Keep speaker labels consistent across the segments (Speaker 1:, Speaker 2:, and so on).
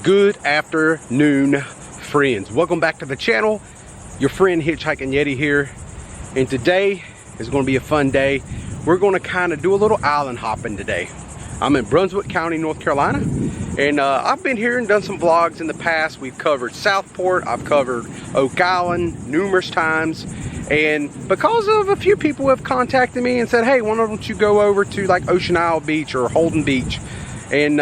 Speaker 1: Good afternoon, friends. Welcome back to the channel. Your friend Hitchhiking Yeti here, and today is going to be a fun day. We're going to kind of do a little island hopping today. I'm in Brunswick County, North Carolina, and I've been here and done some vlogs in the past. We've covered Southport, I've covered Oak Island numerous times, and because of a few people who have contacted me and said, hey, why don't you go over to like Ocean Isle Beach or Holden Beach and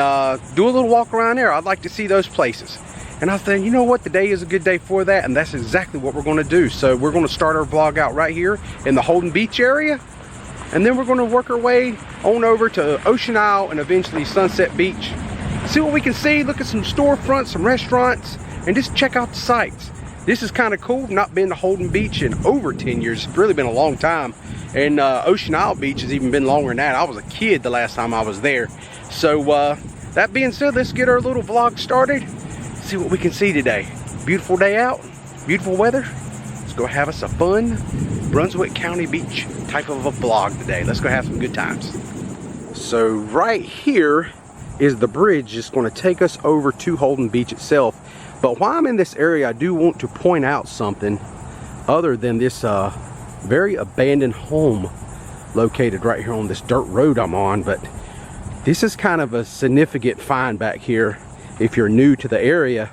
Speaker 1: do a little walk around there. I'd like to see those places. And I was thinking, you know what, today is a good day for that, and that's exactly what we're going to do. So we're going to start our vlog out right here in the Holden Beach area, and then we're going to work our way on over to Ocean Isle and eventually Sunset Beach. See what we can see, look at some storefronts, some restaurants, and just check out the sights. This is kind of cool. Not been to Holden Beach in over 10 years. It's really been a long time. And Ocean Isle Beach has even been longer than that. I was a kid the last time I was there. So that being said, let's get our little vlog started. See what we can see today. Beautiful day out, beautiful weather. Let's go have us a fun Brunswick County Beach type of a vlog today. Let's go have some good times. So right here is the bridge just going to take us over to Holden Beach itself. But while I'm in this area, I do want to point out something other than this very abandoned home located right here on this dirt road I'm on. But this is kind of a significant find back here. If you're new to the area,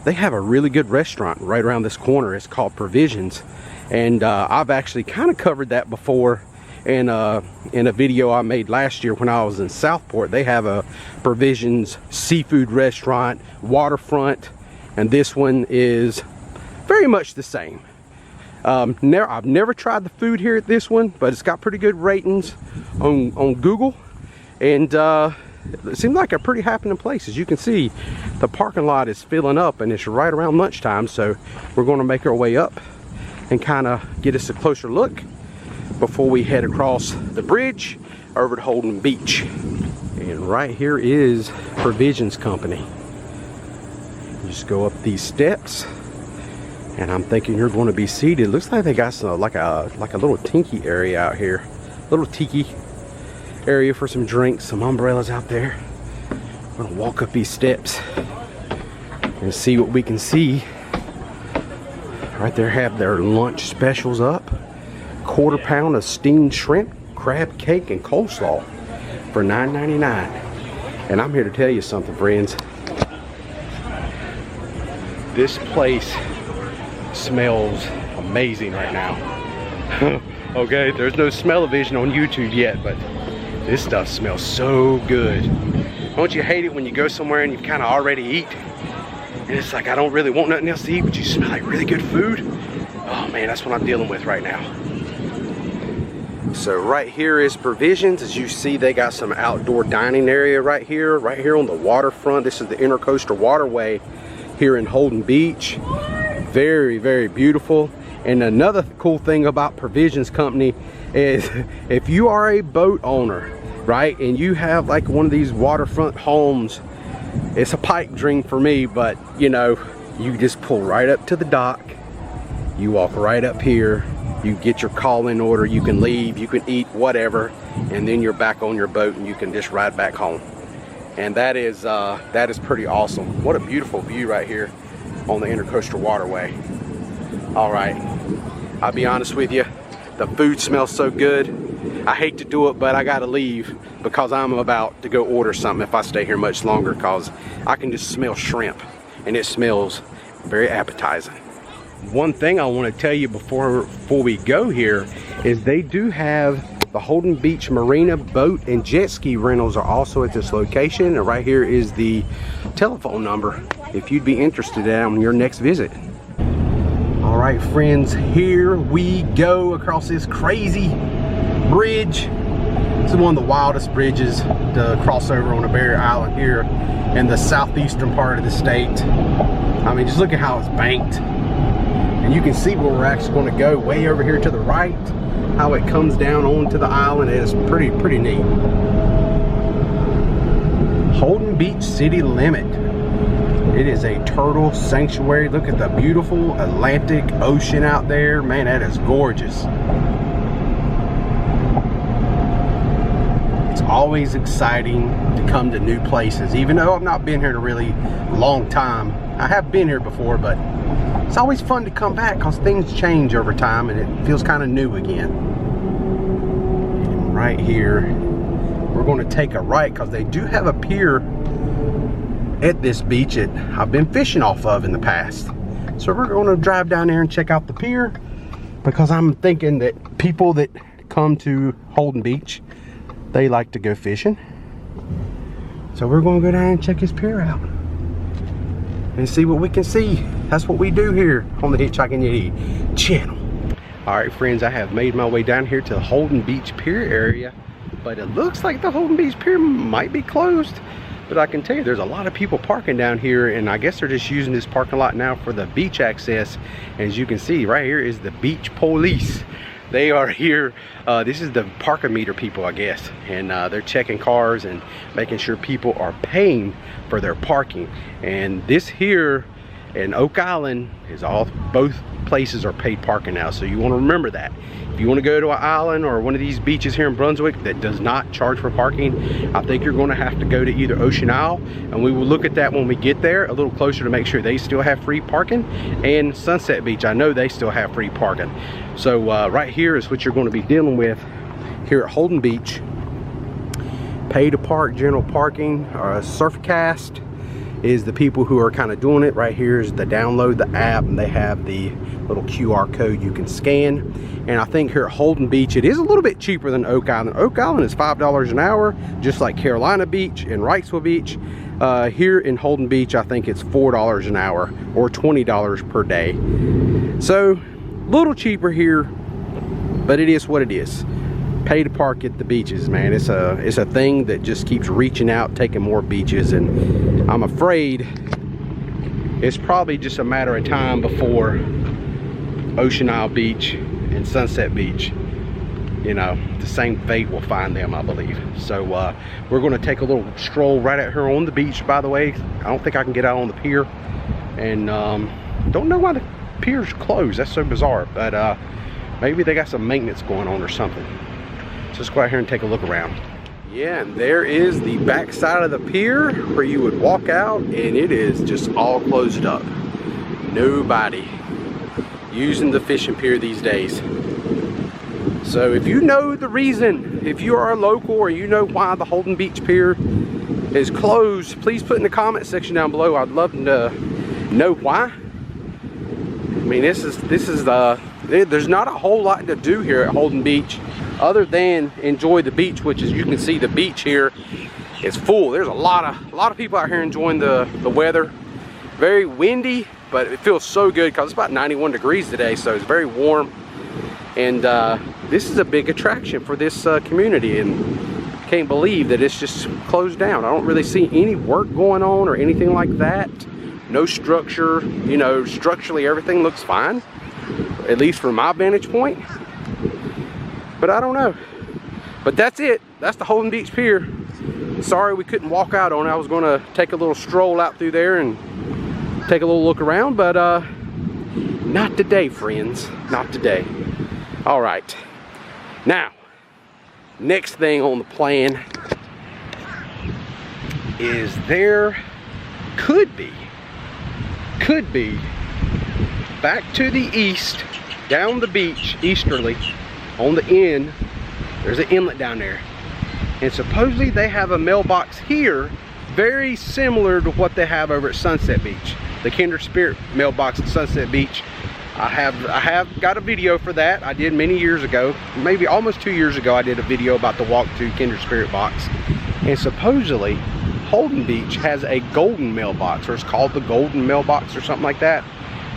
Speaker 1: they have a really good restaurant right around this corner. It's called Provisions, and I've actually kind of covered that before in a video I made last year when I was in Southport. They have a Provisions seafood restaurant, waterfront, and this one is very much the same. I've never tried the food here at this one, but it's got pretty good ratings on Google, and it seems like a pretty happening place. As you can see, the parking lot is filling up, and it's right around lunchtime, so we're going to make our way up and kind of get us a closer look before we head across the bridge over to Holden Beach. And right here is Provisions Company. You just go up these steps, and I'm thinking you're going to be seated. Looks like they got some like a little tiki area out here, little tiki area for some drinks, some umbrellas out there. I'm gonna walk up these steps and see what we can see. Right there have their lunch specials up. Quarter pound of steamed shrimp, crab cake, and coleslaw for $9.99. And I'm here to tell you something, friends. This place smells amazing right now. Okay, there's no smell-o-vision on YouTube yet, but this stuff smells so good. Don't you hate it when you go somewhere and you've kind of already eat, and it's like, I don't really want nothing else to eat, but you smell like really good food? Oh man, that's what I'm dealing with right now. So right here is Provisions. As you see, they got some outdoor dining area right here on the waterfront. This is the Intercoastal Waterway here in Holden Beach. Very, very beautiful. And another cool thing about Provisions Company is if you are a boat owner, right, and you have like one of these waterfront homes, it's a pipe dream for me, but you know, you just pull right up to the dock, you walk right up here, you get your call-in order, you can leave, you can eat, whatever, and then you're back on your boat and you can just ride back home. And that is pretty awesome. What a beautiful view right here on the Intercoastal Waterway. All right, I'll be honest with you, the food smells so good. I hate to do it, but I gotta leave because I'm about to go order something if I stay here much longer, because I can just smell shrimp and it smells very appetizing. One thing I want to tell you before we go here is they do have the Holden Beach Marina boat and jet ski rentals are also at this location, and right here is the telephone number if you'd be interested in on your next visit. All right, friends, here we go across this crazy bridge. This is one of the wildest bridges to cross over on a barrier island here in the southeastern part of the state. I mean, just look at how it's banked. And you can see where we're actually going to go, way over here to the right, how it comes down onto the island. It is pretty neat. Holden Beach city limit. It is a turtle sanctuary. Look at the beautiful Atlantic Ocean out there. Man, that is gorgeous. It's always exciting to come to new places. Even though I've not been here in a really long time, I have been here before, but it's always fun to come back because things change over time and it feels kind of new again. And right here, we're going to take a right because they do have a pier at this beach that I've been fishing off of in the past. So we're going to drive down there and check out the pier, because I'm thinking that people that come to Holden Beach, they like to go fishing. So we're going to go down and check his pier out and see what we can see. That's what we do here on the Hitchhiking Yeti channel. All right, friends, I have made my way down here to the Holden Beach Pier area, but it looks like the Holden Beach Pier might be closed. But I can tell you, there's a lot of people parking down here, and I guess they're just using this parking lot now for the beach access. As you can see, right here is the beach police. They are here. This is the parkometer people, I guess, and they're checking cars and making sure people are paying for their parking. And this here in Oak Island is both places are paid parking now, so you want to remember that. If you want to go to an island or one of these beaches here in Brunswick that does not charge for parking, I think you're going to have to go to either Ocean Isle, and we will look at that when we get there a little closer to make sure they still have free parking, and Sunset Beach, I know they still have free parking. So right here is what you're going to be dealing with here at Holden Beach. Pay to park, general parking, Surfcast is the people who are kind of doing it. Right here is the download the app, and they have the little QR code you can scan. And I think here at Holden Beach it is a little bit cheaper than Oak Island. Oak Island is $5 an hour, just like Carolina Beach and Wrightsville Beach. Here in Holden Beach, I think it's $4 an hour or $20 per day. So a little cheaper here, but it is what it is. Pay to park at the beaches, man. It's a thing that just keeps reaching out, taking more beaches, and I'm afraid it's probably just a matter of time before Ocean Isle Beach and Sunset Beach, you know, the same fate will find them, I believe. So we're going to take a little stroll right out here on the beach. By the way, I don't think I can get out on the pier, and don't know why the pier's closed. That's so bizarre, but maybe they got some maintenance going on or something. So let's go out here and take a look around. Yeah, and there is the back side of the pier where you would walk out, and it is just all closed up. Nobody using the fishing pier these days. So if you know the reason, if you are a local or you know why the Holden Beach Pier is closed, please put in the comment section down below. I'd love to know why. I mean, there's not a whole lot to do here at Holden Beach other than enjoy the beach, which, as you can see, the beach here is full. There's a lot of people out here enjoying the weather. Very windy, but it feels so good because it's about 91 degrees today, so it's very warm. And this is a big attraction for this community, and can't believe that it's just closed down. I don't really see any work going on or anything like that. No structure, you know, structurally everything looks fine, at least from my vantage point. But I don't know. But that's it. That's the Holden Beach Pier. Sorry we couldn't walk out on it. I was going to take a little stroll out through there and take a little look around, but not today, friends. Not today. All right. Now, next thing on the plan is there could be back to the east, down the beach, easterly, on the end, there's an inlet down there. And supposedly they have a mailbox here, very similar to what they have over at Sunset Beach. The Kindred Spirit mailbox at Sunset Beach. I have got a video for that. I did many years ago, maybe almost 2 years ago, I did a video about the walk to Kindred Spirit box. And supposedly, Holden Beach has a golden mailbox, or it's called the golden mailbox or something like that.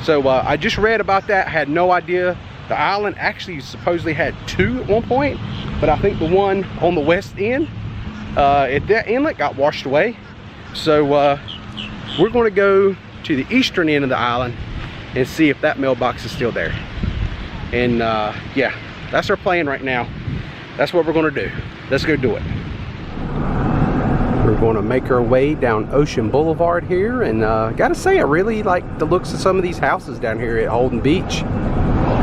Speaker 1: So I just read about that, had no idea. The island actually supposedly had two at one point, but I think the one on the west end at that inlet got washed away. So we're going to go to the eastern end of the island and see if that mailbox is still there. And yeah, that's our plan right now. That's what we're going to do. Let's go do it. We're going to make our way down Ocean Boulevard here, and gotta say, I really like the looks of some of these houses down here at Holden Beach.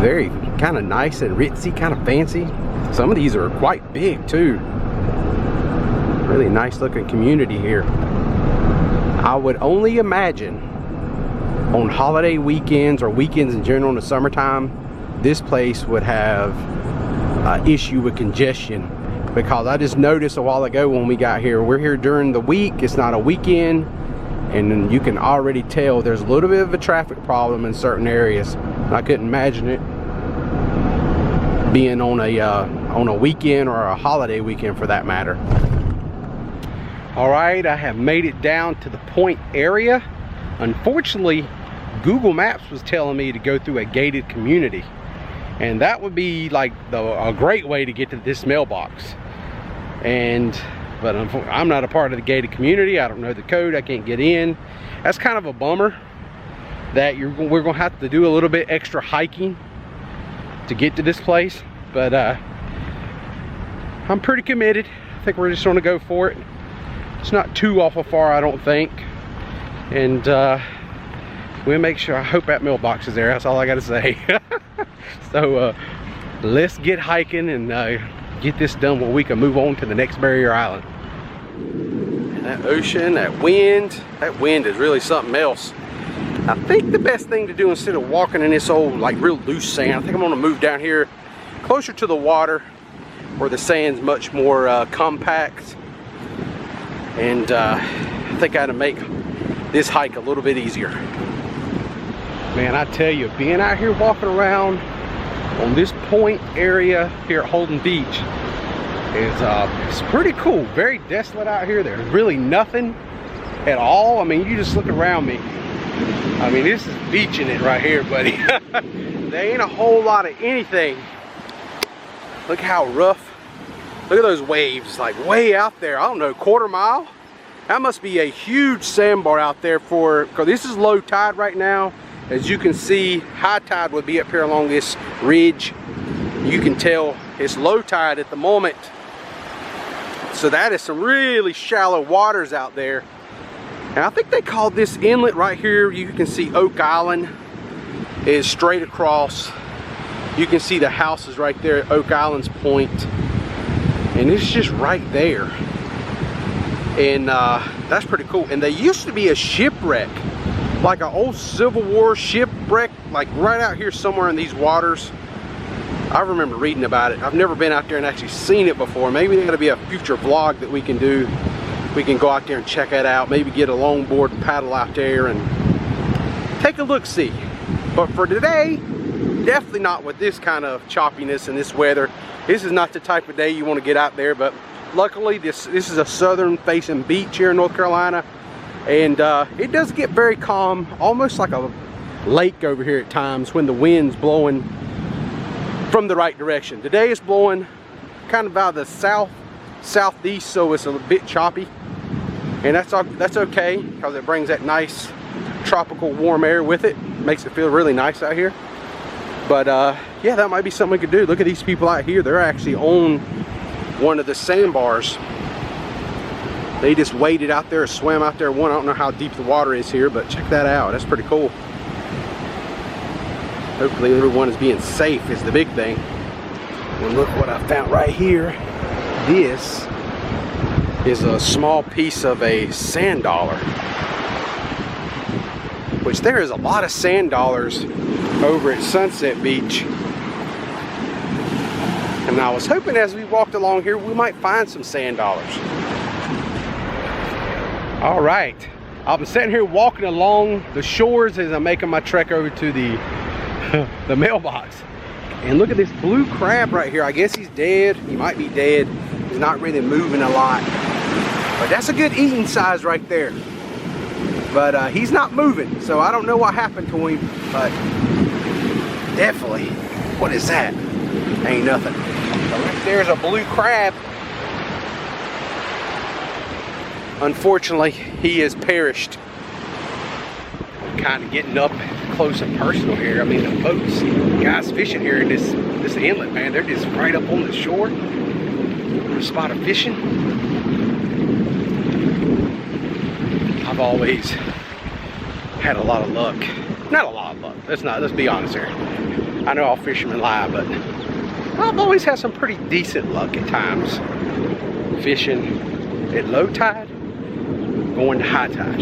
Speaker 1: Very kind of nice and ritzy, kind of fancy. Some of these are quite big too. Really nice looking community here. I would only imagine on holiday weekends or weekends in general in the summertime, this place would have an issue with congestion, because I just noticed a while ago when we got here, we're here during the week, it's not a weekend, and you can already tell there's a little bit of a traffic problem in certain areas. I couldn't imagine it being on a weekend or a holiday weekend for that matter. All right, I have made it down to the point area. Unfortunately, Google Maps was telling me to go through a gated community, and that would be like a great way to get to this mailbox. But I'm not a part of the gated community. I don't know the code. I can't get in. That's kind of a bummer that we're gonna have to do a little bit extra hiking to get to this place. But I'm pretty committed. I think we're just gonna go for it. It's not too awful far, I don't think. And we'll make sure. I hope that mailbox is there. That's all I gotta say. So let's get hiking and get this done where we can move on to the next barrier island. And that ocean, that wind is really something else. I think the best thing to do instead of walking in this old like real loose sand, I think I'm gonna move down here closer to the water where the sand's much more compact. And I think I ought to make this hike a little bit easier. Man, I tell you, being out here walking around on this point area here at Holden Beach is it's pretty cool. Very desolate out here. There's really nothing at all. I mean, you just look around me. I mean, this is beaching it right here, buddy. There ain't a whole lot of anything. Look how rough. Look at those waves, like way out there. I don't know, quarter mile? That must be a huge sandbar out there because this is low tide right now. As you can see, high tide would be up here along this ridge. You can tell it's low tide at the moment. So that is some really shallow waters out there. And I think they call this inlet right here. You can see Oak Island is straight across. You can see the houses right there at Oak Island's point. And it's just right there. And that's pretty cool. And there used to be a shipwreck, like an old Civil War shipwreck, like right out here somewhere in these waters. I remember reading about it. I've never been out there and actually seen it before. Maybe there's gonna be a future vlog that we can do. We can go out there and check that out. Maybe get a longboard and paddle out there and take a look-see. But for today, definitely not with this kind of choppiness and this weather. This is not the type of day you want to get out there, but luckily this is a southern facing beach here in North Carolina, and it does get very calm, almost like a lake over here at times when the wind's blowing from the right direction. Today it's blowing kind of out of the southeast, so it's a bit choppy, and that's okay because it brings that nice tropical warm air with it. Makes it feel really nice out here. But yeah, that might be something we could do. Look at these people out here. They're actually on one of the sandbars. They just waded out there, swam out there. I don't know how deep the water is here, but check that out. That's pretty cool. Hopefully everyone is being safe is the big thing. And look what I found right here. This is a small piece of a sand dollar, which there is a lot of sand dollars over at Sunset Beach. And I was hoping as we walked along here we might find some sand dollars. All right, I've been sitting here walking along the shores as I'm making my trek over to the mailbox. And look at this blue crab right here. I guess he's dead. He might be dead. He's not really moving a lot. But that's a good eating size right there. But he's not moving, so I don't know what happened to him, but definitely, what is that? Ain't nothing. So right there's a blue crab. Unfortunately, he has perished. Kind of getting up close and personal here. I mean, the boats, the guys fishing here in this inlet, man, they're just right up on the shore. A spot of fishing. I've always had a lot of luck. Not a lot of luck. Let's be honest here. I know all fishermen lie, but I've always had some pretty decent luck at times. Fishing. at low tide, going to high tide.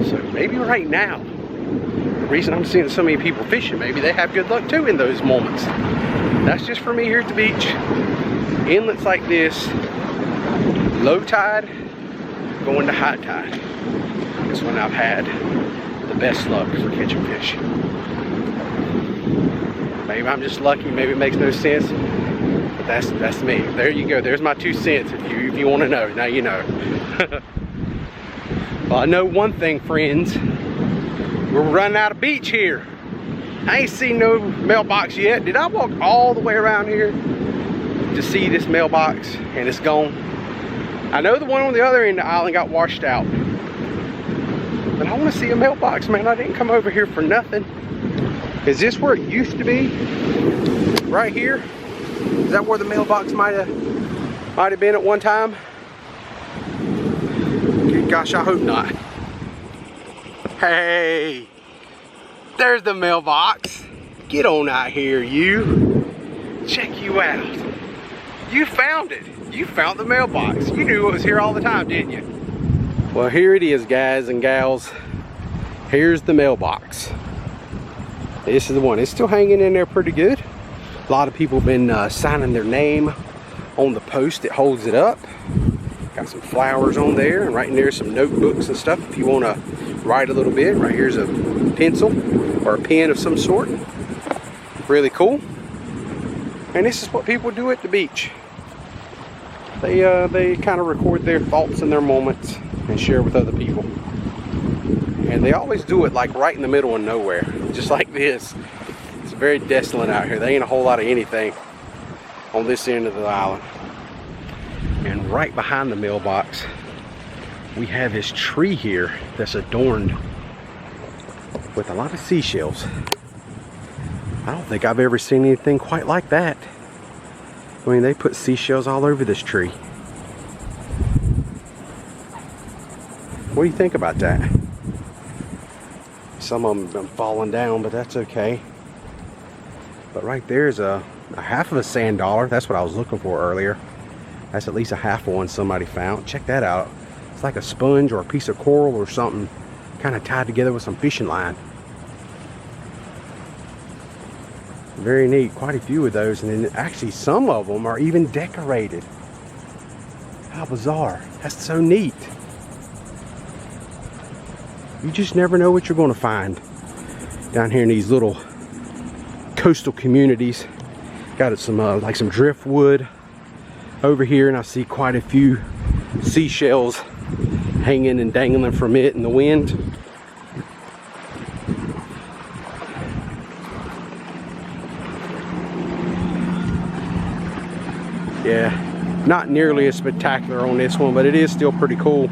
Speaker 1: So maybe right now, the reason I'm seeing so many people fishing, maybe they have good luck too in those moments. That's just for me here at the beach. Inlets like this, low tide, going to high tide. That's when I've had the best luck for catching fish. Maybe I'm just lucky, maybe it makes no sense, but that's me. There you go, there's my 2 cents if you want to know, now you know. Well, I know one thing, friends, we're running out of beach here. I ain't seen no mailbox yet. Did I walk all the way around here to see this mailbox and it's gone? I know the one on the other end of the island got washed out, but I want to see a mailbox, man. I didn't come over here for nothing. Is this where it used to be? Right here? Is that where the mailbox might have been at one time? Gosh, I hope not. Hey, there's the mailbox. Get on out here, you. Check you out. You found it. You found the mailbox. You knew it was here all the time, didn't you? Well, here it is, guys and gals. Here's the mailbox. This is the one. It's still hanging in there pretty good. A lot of people have been signing their name on the post that holds it up. Got some flowers on there, and right in there some notebooks and stuff if you want to write a little bit. Right here's a pencil or a pen of some sort. Really cool. And this is what people do at the beach. They kind of record their thoughts and their moments and share with other people. And they always do it like right in the middle of nowhere, just like this. It's very desolate out here. There ain't a whole lot of anything on this end of the island. And right behind the mailbox, we have this tree here that's adorned with a lot of seashells. I don't think I've ever seen anything quite like that. I mean, they put seashells all over this tree. What do you think about that? Some of them have been falling down, but that's okay. But right there's a half of a sand dollar. That's what I was looking for earlier. That's at least a half of one somebody found. Check that out. It's like a sponge or a piece of coral or something kind of tied together with some fishing line. Very neat. Quite a few of those. And then actually some of them are even decorated. How bizarre. That's so neat. You just never know what you're going to find down here in these little coastal communities. Got some like some driftwood over here, and I see quite a few seashells hanging and dangling from it in the wind. Yeah, not nearly as spectacular on this one, but it is still pretty cool.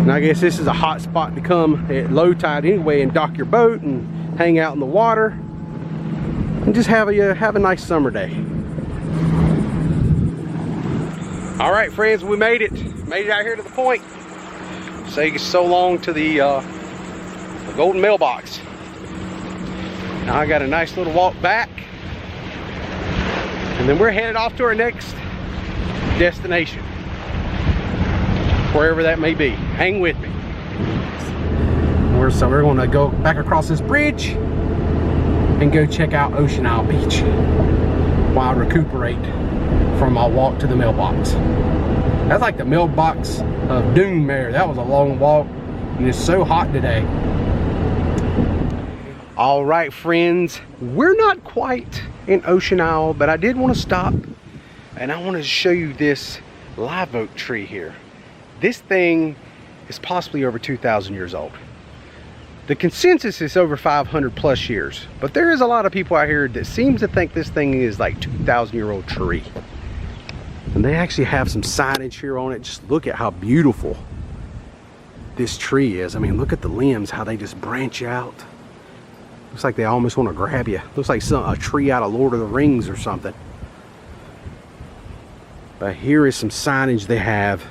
Speaker 1: And I guess this is a hot spot to come at low tide anyway and dock your boat and hang out in the water and just have a nice summer day. All right, friends, we made it out here to the point. Say so long to the golden mailbox. Now I got a nice little walk back, and then we're headed off to our next destination, wherever that may be. Hang with me. So we're going to go back across this bridge and go check out Ocean Isle Beach while I recuperate from my walk to the mailbox. That's like the mailbox of doom there. That was a long walk, and it's so hot today. All right, friends, we're not quite in Ocean Isle, but I did want to stop and I want to show you this live oak tree here. This thing is possibly over 2,000 years old. The consensus is over 500 plus years, but there is a lot of people out here that seems to think this thing is like 2,000-year-old tree. And they actually have some signage here on it. Just look at how beautiful this tree is. I mean, look at the limbs, how they just branch out. Looks like they almost want to grab you. Looks like a tree out of Lord of the Rings or something. But here is some signage they have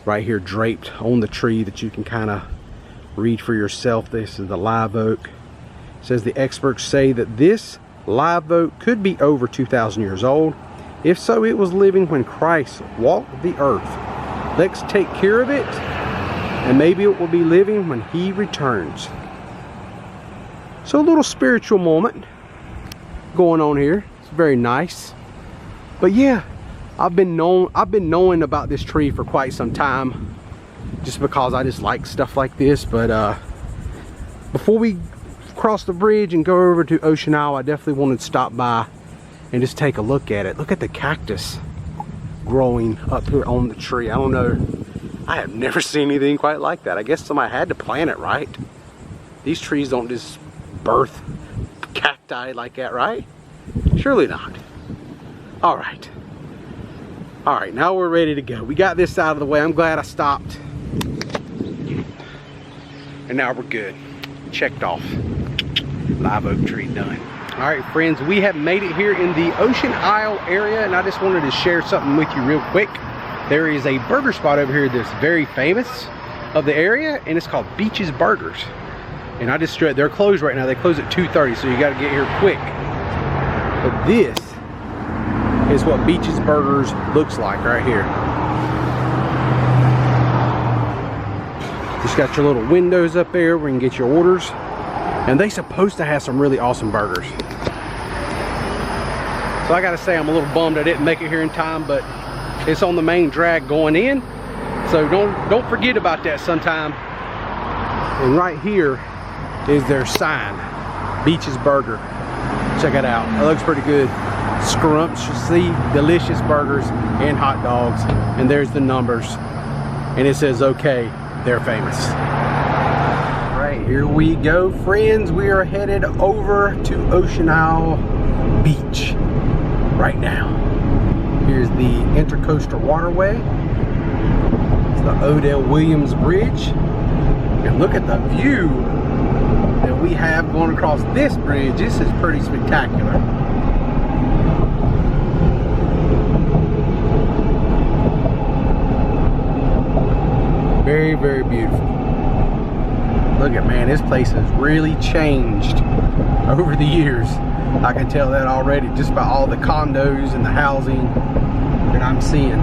Speaker 1: right here draped on the tree that you can kind of read for yourself. This is the live oak. It says the experts say that this live oak could be over 2,000 years old. If so, it was living when Christ walked the earth. Let's take care of it, and maybe it will be living when he returns. So a little spiritual moment going on here. It's very nice. But yeah, I've been knowing about this tree for quite some time, just because I just like stuff like this. But before we cross the bridge and go over to Ocean Isle, I definitely wanted to stop by and just take a look at it. Look at the cactus growing up here on the tree. I don't know, I have never seen anything quite like that. I guess somebody had to plant it, right? These trees don't just birth cacti like that, right? Surely not. All right, now we're ready to go. We got this out of the way. I'm glad I stopped, and now we're good. Checked off. Live oak tree done. All right, friends, we have made it here in the Ocean Isle area, and I just wanted to share something with you real quick. There is a burger spot over here that's very famous of the area, and it's called Beach's Burgers. And I just straight, they're closed right now. They close at 2:30, so you got to get here quick. But this is what Beach's Burgers looks like right here. Just got your little windows up there where you can get your orders. And they supposed to have some really awesome burgers. So I gotta say, I'm a little bummed I didn't make it here in time, but it's on the main drag going in. So don't forget about that sometime. And right here is their sign, Beach's Burger. Check it out, it looks pretty good. Scrumptiously delicious burgers and hot dogs. And there's the numbers. And it says, okay, they're famous. Here we go, friends. We are headed over to Ocean Isle Beach right now. Here's the Intercoastal Waterway. It's the Odell Williams Bridge. And look at the view that we have going across this bridge. This is pretty spectacular. Very, very beautiful. Look at, man, this place has really changed over the years. I can tell that already just by all the condos and the housing that I'm seeing.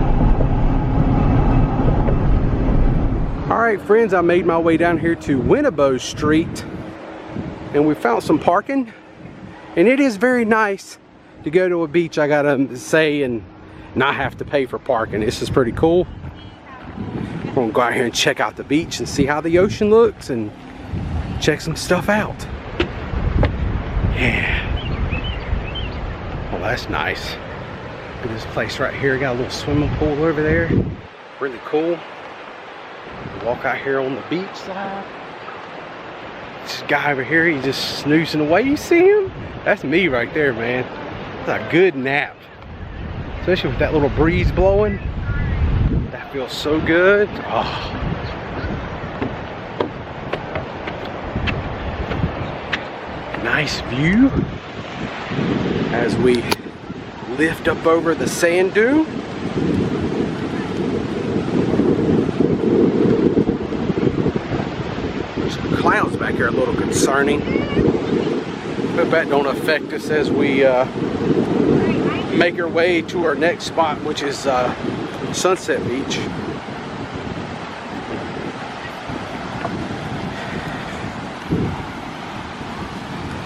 Speaker 1: All right, friends, I made my way down here to Winnebago Street, and we found some parking. And it is very nice to go to a beach, I gotta say, and not have to pay for parking. This is pretty cool. We're gonna go out here and check out the beach and see how the ocean looks and check some stuff out. Yeah. Well, that's nice. Look at this place right here. Got a little swimming pool over there. Really cool. Walk out here on the beach side. This guy over here, he's just snoozing away. You see him? That's me right there, man. It's a good nap. Especially with that little breeze blowing. That feels so good. Oh. Nice view as we lift up over the sand dune. Some clouds back here, a little concerning. Hope that don't affect us as we make our way to our next spot, which is Sunset Beach.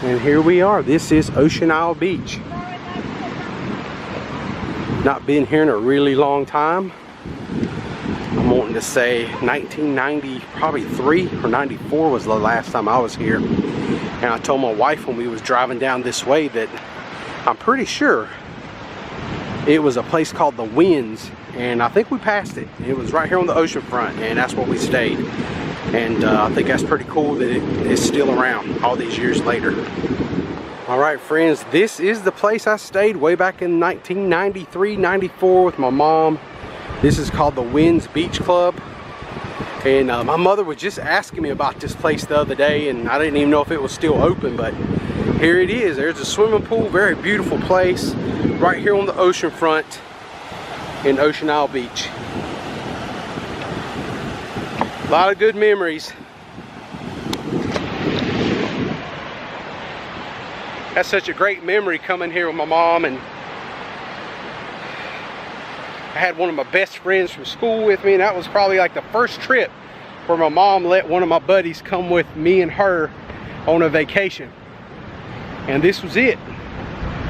Speaker 1: And here we are. This is Ocean Isle Beach. Not been here in a really long time. I'm wanting to say 1990, probably 3 or 94 was the last time I was here. And I told my wife when we was driving down this way that I'm pretty sure it was a place called the Winds, and I think we passed it. It was right here on the ocean front, and that's where we stayed. And I think that's pretty cool that it is still around all these years later. All right, friends, this is the place I stayed way back in 1993, 94 with my mom. This is called the Winds Beach Club. And my mother was just asking me about this place the other day, and I didn't even know if it was still open, but here it is. There's a swimming pool, very beautiful place, right here on the ocean front in Ocean Isle Beach. A lot of good memories. That's such a great memory coming here with my mom and I had one of my best friends from school with me, and that was probably like the first trip where my mom let one of my buddies come with me and her on a vacation. And this was it.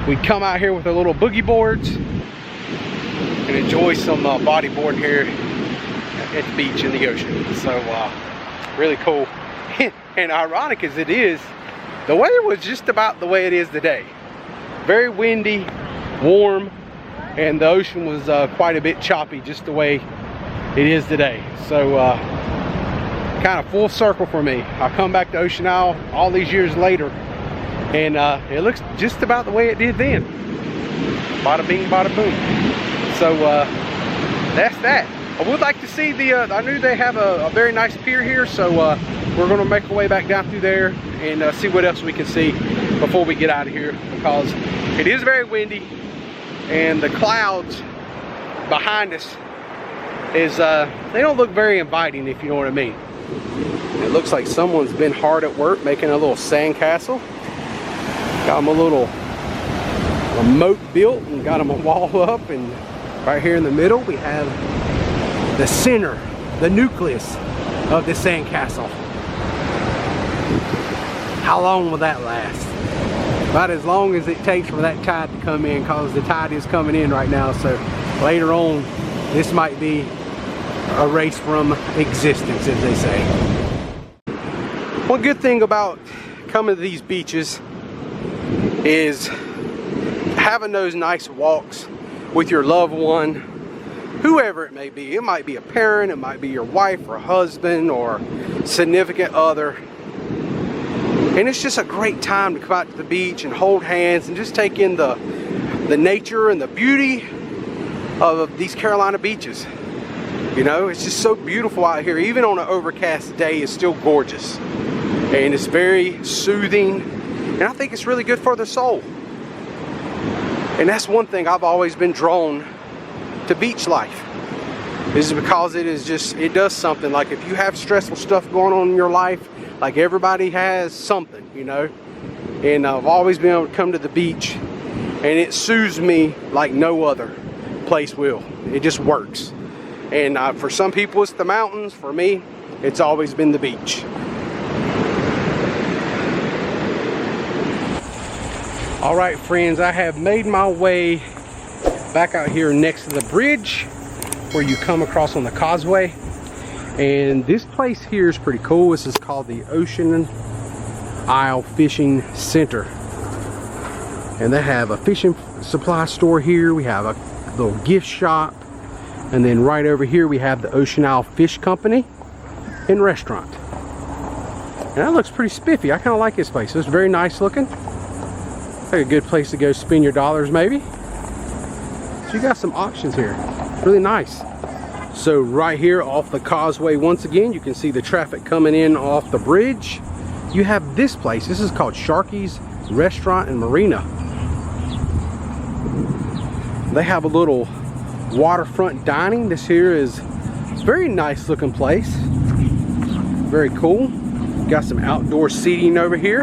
Speaker 1: We'd come out here with our little boogie boards and enjoy some bodyboarding here at the beach in the ocean. So really cool. And ironic as it is, the weather was just about the way it is today. Very windy, warm, and the ocean was quite a bit choppy, just the way it is today. So kind of full circle for me. I come back to Ocean Isle all these years later, and it looks just about the way it did then. Bada bing, bada boom. So that's that. I would like to see the, I knew they have a very nice pier here, so we're gonna make our way back down through there and see what else we can see before we get out of here, because it is very windy, and the clouds behind us is, they don't look very inviting, if you know what I mean. It looks like someone's been hard at work making a little sand castle. Got them a moat built and got them a wall up, and right here in the middle we have the center, the nucleus of the sand castle. How long will that last? About as long as it takes for that tide to come in, because the tide is coming in right now. So later on, this might be a race from existence, as they say. One good thing about coming to these beaches is having those nice walks with your loved one, whoever it may be. It might be a parent, it might be your wife or husband or significant other. And it's just a great time to come out to the beach and hold hands and just take in the nature and the beauty of these Carolina beaches. You know, it's just so beautiful out here. Even on an overcast day, it's still gorgeous. And it's very soothing. And I think it's really good for the soul. And that's one thing I've always been drawn to beach life. This is because it is just, it does something. Like if you have stressful stuff going on in your life, like everybody has something, you know. And I've always been able to come to the beach, and it soothes me like no other place will. It just works. And for some people it's the mountains. For me, it's always been the beach. All right, friends, I have made my way back out here next to the bridge where you come across on the causeway. And this place here is pretty cool. This is called the Ocean Isle Fishing Center. And they have a fishing supply store here. We have a little gift shop. And then right over here we have the Ocean Isle Fish Company and restaurant. And that looks pretty spiffy. I kind of like this place. It's very nice looking. Like a good place to go spend your dollars maybe. So you got some options here. Really nice. So right here off the causeway, once again, you can see the traffic coming in off the bridge. You have this place. This is called Sharky's Restaurant and Marina. They have a little waterfront dining. This here is a very nice looking place. Very cool. Got some outdoor seating over here.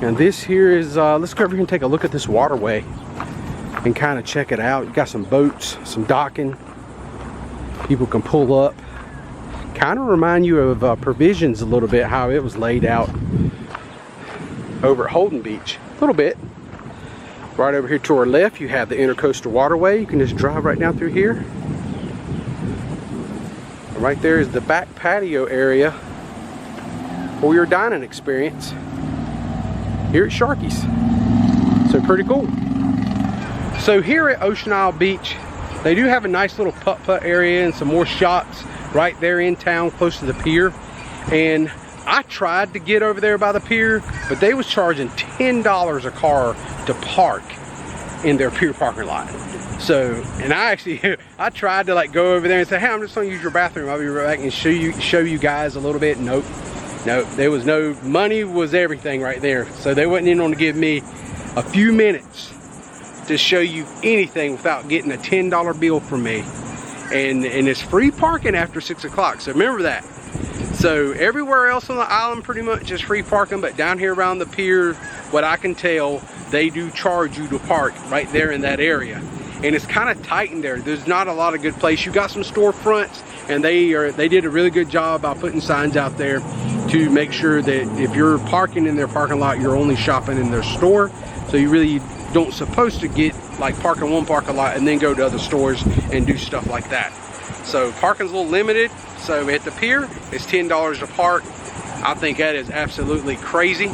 Speaker 1: And this here is, let's go over here and take a look at this waterway and kind of check it out. You got some boats, some docking. People can pull up. Kind of remind you of Provisions a little bit, how it was laid out over at Holden Beach. A little bit. Right over here to our left, you have the Intercoastal Waterway. You can just drive right down through here. Right there is the back patio area for your dining experience here at Sharky's. So pretty cool. So here at Ocean Isle Beach, they do have a nice little putt-putt area and some more shops right there in town close to the pier. And I tried to get over there by the pier, but they was charging $10 a car to park in their pier parking lot. So, and I tried to like go over there and say, hey, I'm just gonna use your bathroom. I'll be right back and show you guys a little bit. Nope, there was no, money was everything right there. So they wasn't even gonna give me a few minutes to show you anything without getting a $10 bill from me. And it's free parking after 6 o'clock, so remember that. So everywhere else on the island pretty much is free parking, but down here around the pier, what I can tell, they do charge you to park right there in that area. and it's kind of tight in there. There's not a lot of good place. You got some storefronts, and they did a really good job by putting signs out there to make sure that if you're parking in their parking lot, you're only shopping in their store. So you really don't supposed to get like park in one parking lot and then go to other stores and do stuff like that. So parking's a little limited. So at the pier, it's $10 to park. I think that is absolutely crazy.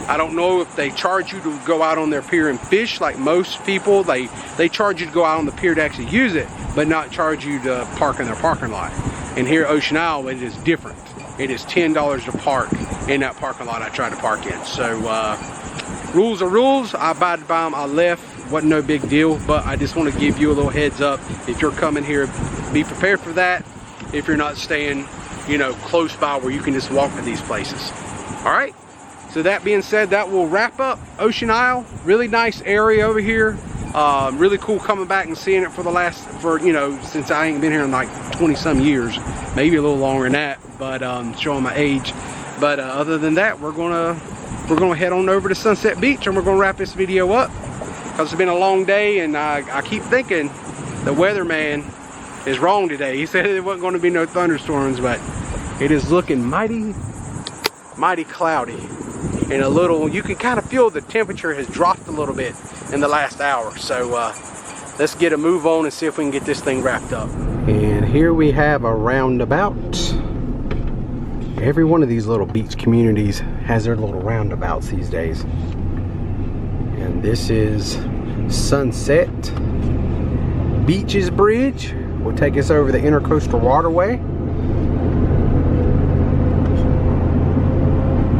Speaker 1: I don't know if they charge you to go out on their pier and fish like most people. They charge you to go out on the pier to actually use it, but not charge you to park in their parking lot. And here at Ocean Isle, it is different. It is $10 to park in that parking lot I tried to park in. So rules are rules. I abided by them. I left. Wasn't no big deal, but I just want to give you a little heads up. If you're coming here, be prepared for that. If you're not staying, you know, close by where you can just walk to these places. All right. So that being said, that will wrap up Ocean Isle. Really nice area over here. Really cool coming back and seeing it for you know, since I ain't been here in like 20 some years, maybe a little longer than that, but showing my age. But other than that, we're gonna head on over to Sunset Beach, and we're gonna wrap this video up because it's been a long day, and I keep thinking the weatherman is wrong today. He said there wasn't going to be no thunderstorms, but it is looking mighty cloudy, and a little, you can kind of feel the temperature has dropped a little bit in the last hour. So let's get a move on and see if we can get this thing wrapped up. And here we have a roundabout. Every one of these little beach communities has their little roundabouts these days. And this is Sunset Beach's Bridge. Will take us over the Intercoastal Waterway.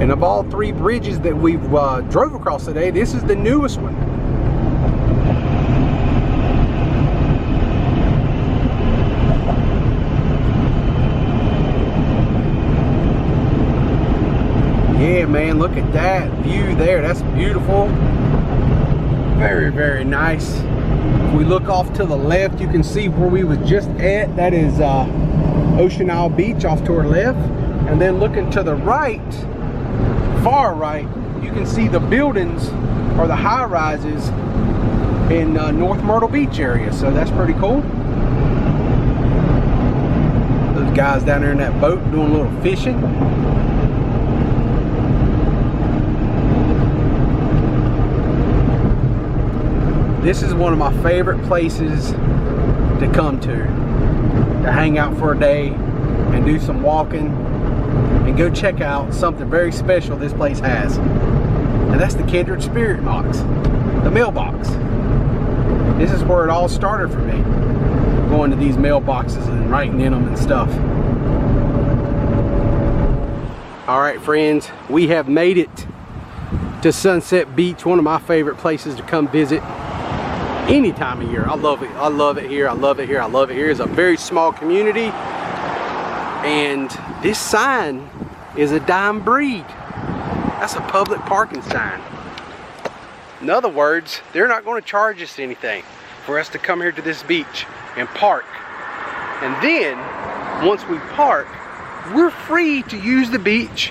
Speaker 1: And of all three bridges that we've drove across today, this is the newest one. Yeah, man, look at that view there. That's beautiful. Very, very nice. If we look off to the left, you can see where we was just at. That is Ocean Isle Beach off to our left. And then looking to the right, far right, you can see the buildings or the high rises in North Myrtle Beach area. So that's pretty cool. Those guys down there in that boat doing a little fishing. This is one of my favorite places to come to hang out for a day and do some walking and go check out something very special this place has. And that's the Kindred Spirit Box, the mailbox. This is where it all started for me, going to these mailboxes and writing in them and stuff. All right, friends, we have made it to Sunset Beach, one of my favorite places to come visit any time of year. I love it. I love it here. I love it here. I love it here. It's a very small community, and this sign is a dime breed. That's a public parking sign. In other words, they're not going to charge us anything for us to come here to this beach and park. And then once we park, we're free to use the beach,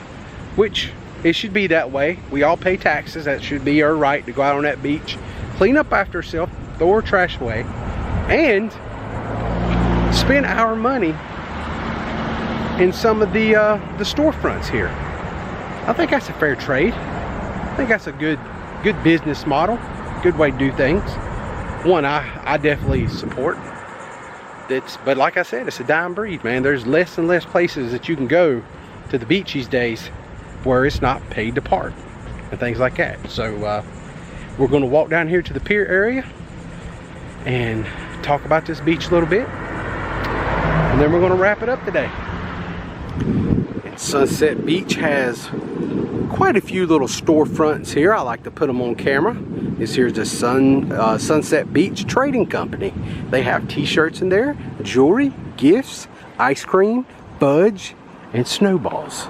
Speaker 1: which it should be that way. We all pay taxes. That should be our right to go out on that beach, clean up after ourselves, throw our trash away, and spend our money in some of the storefronts here. I think that's a fair trade. I think that's a good business model, good way to do things. One I definitely support. But like I said, it's a dime breed, man. There's less and less places that you can go to the beach these days where it's not paid to park and things like that. So we're going to walk down here to the pier area and talk about this beach a little bit, and then we're going to wrap it up today. And Sunset Beach has quite a few little storefronts here. I like to put them on camera. This here's the Sunset Beach Trading Company. They have t-shirts in there, jewelry, gifts, ice cream, fudge, and snowballs.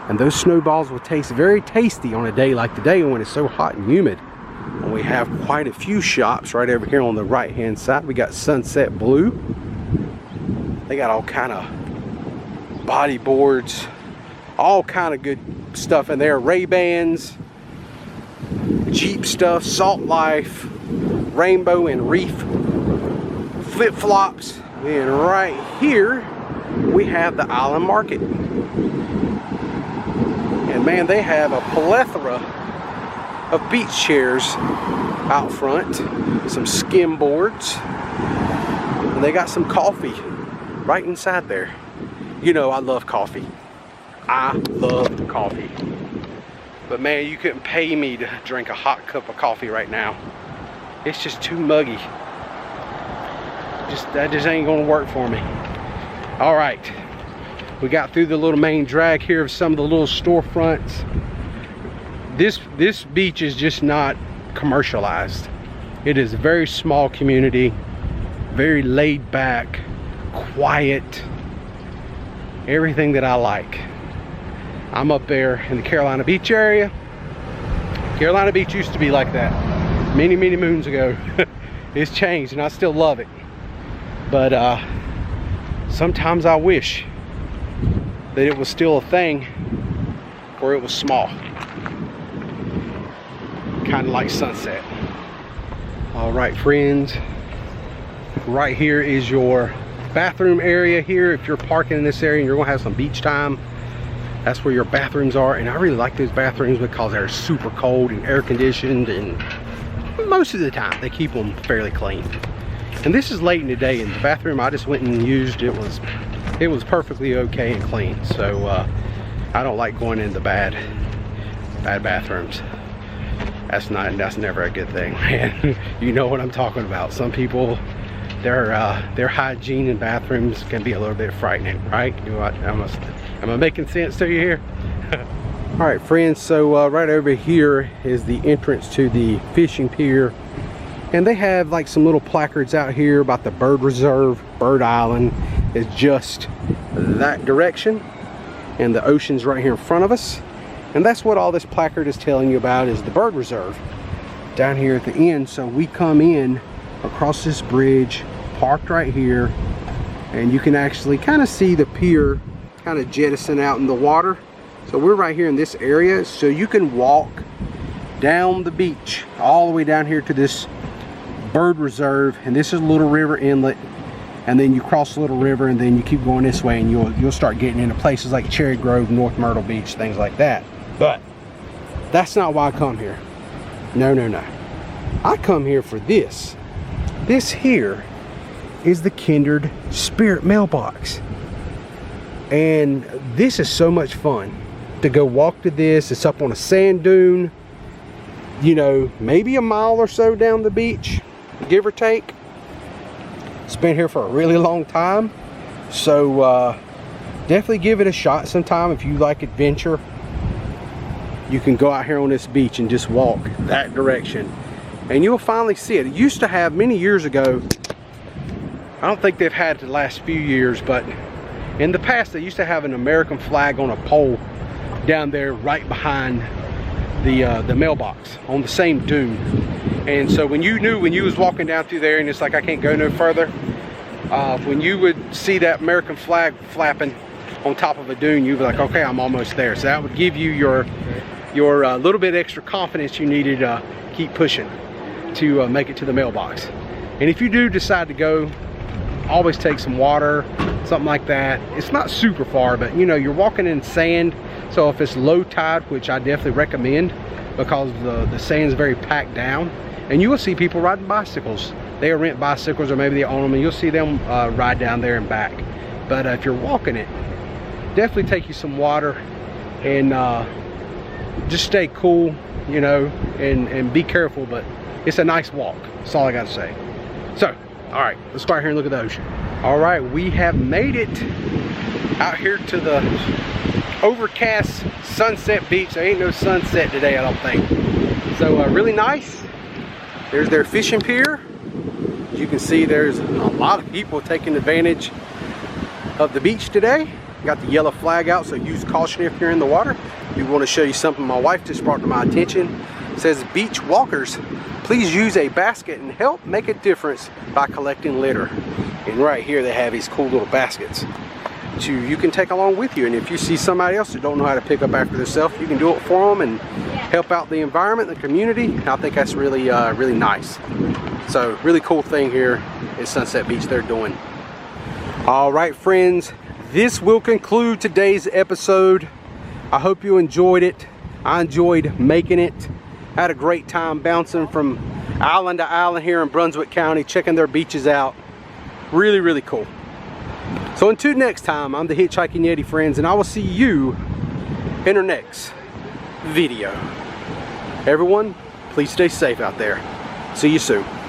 Speaker 1: And those snowballs will taste very tasty on a day like today when it's so hot and humid. And we have quite a few shops right over here on the right hand side. We got Sunset Blue. They got all kind of body boards, all kind of good stuff in there. Ray-Bans, Jeep stuff, Salt Life, Rainbow and Reef flip-flops. And right here, we have the island market. And man, they have a plethora of beach chairs out front, some skim boards, and they got some coffee right inside there. You know I love coffee. I love coffee. But man, you couldn't pay me to drink a hot cup of coffee right now. It's just too muggy. That just ain't gonna work for me. All right, we got through the little main drag here of some of the little storefronts. This beach is just not commercialized. It is a very small community, very laid back, quiet, everything that I like. I'm up there in the Carolina Beach area. Carolina Beach used to be like that many moons ago. It's changed and I still love it. But sometimes I wish that it was still a thing or it was small. Kind of like Sunset. All right, friends. Right here is your bathroom area here. If you're parking in this area and you're gonna have some beach time, that's where your bathrooms are. And I really like those bathrooms because they're super cold and air conditioned, and most of the time they keep them fairly clean. And this is late in the day, and the bathroom I just went and used, it was perfectly okay and clean. So I don't like going into bad bathrooms. That's never a good thing, man. You know what I'm talking about. Some people, their hygiene in bathrooms can be a little bit frightening, right? Am I making sense to you here? All right, friends, so right over here is the entrance to the fishing pier. And they have like some little placards out here about the bird reserve. Bird Island is just that direction. And the ocean's right here in front of us. And that's what all this placard is telling you about, is the bird reserve down here at the end. So we come in across this bridge, parked right here, and you can actually kind of see the pier kind of jettison out in the water. So we're right here in this area, so you can walk down the beach all the way down here to this bird reserve, and this is Little River Inlet, and then you cross Little River and then you keep going this way and you'll start getting into places like Cherry Grove, North Myrtle Beach, things like that. But that's not why I come here. No. I come here for this. This here is the Kindred Spirit mailbox. And this is so much fun to go walk to this. It's up on a sand dune, you know, maybe a mile or so down the beach, give or take. It's been here for a really long time. So definitely give it a shot sometime if you like adventure. You can go out here on this beach and just walk that direction, and you'll finally see it. It used to have, many years ago, I don't think they've had it the last few years, but in the past they used to have an American flag on a pole down there right behind the mailbox on the same dune. And so when you was walking down through there and it's like I can't go no further, when you would see that American flag flapping on top of a dune, you'd be like, okay, I'm almost there. So that would give you your little bit extra confidence you needed to keep pushing to make it to the mailbox. And if you do decide to go, always take some water, something like that. It's not super far, but you know, you're walking in sand, so if it's low tide, which I definitely recommend because the sand's very packed down, and you will see people riding bicycles. They rent bicycles, or maybe they own them, and you'll see them ride down there and back. But if you're walking it, definitely take you some water, and just stay cool, you know, and be careful. But it's a nice walk. That's all I got to say. So, all right, let's go out here and look at the ocean. All right, we have made it out here to the overcast Sunset Beach. There ain't no sunset today, I don't think. So really nice. There's their fishing pier. As you can see, there's a lot of people taking advantage of the beach today. Got the yellow flag out, so use caution if you're in the water. We want to show you something my wife just brought to my attention. It says, beach walkers, please use a basket and help make a difference by collecting litter. And right here they have these cool little baskets. you can take along with you. And if you see somebody else who don't know how to pick up after themselves, you can do it for them and help out the environment, the community. I think that's really really nice. So really cool thing here at Sunset Beach they're doing. All right, friends, this will conclude today's episode. I hope you enjoyed it. I enjoyed making it. I had a great time bouncing from island to island here in Brunswick County, checking their beaches out. Really, really cool. So until next time, I'm the Hitchhiking Yeti, friends, and I will see you in our next video. Everyone, please stay safe out there. See you soon.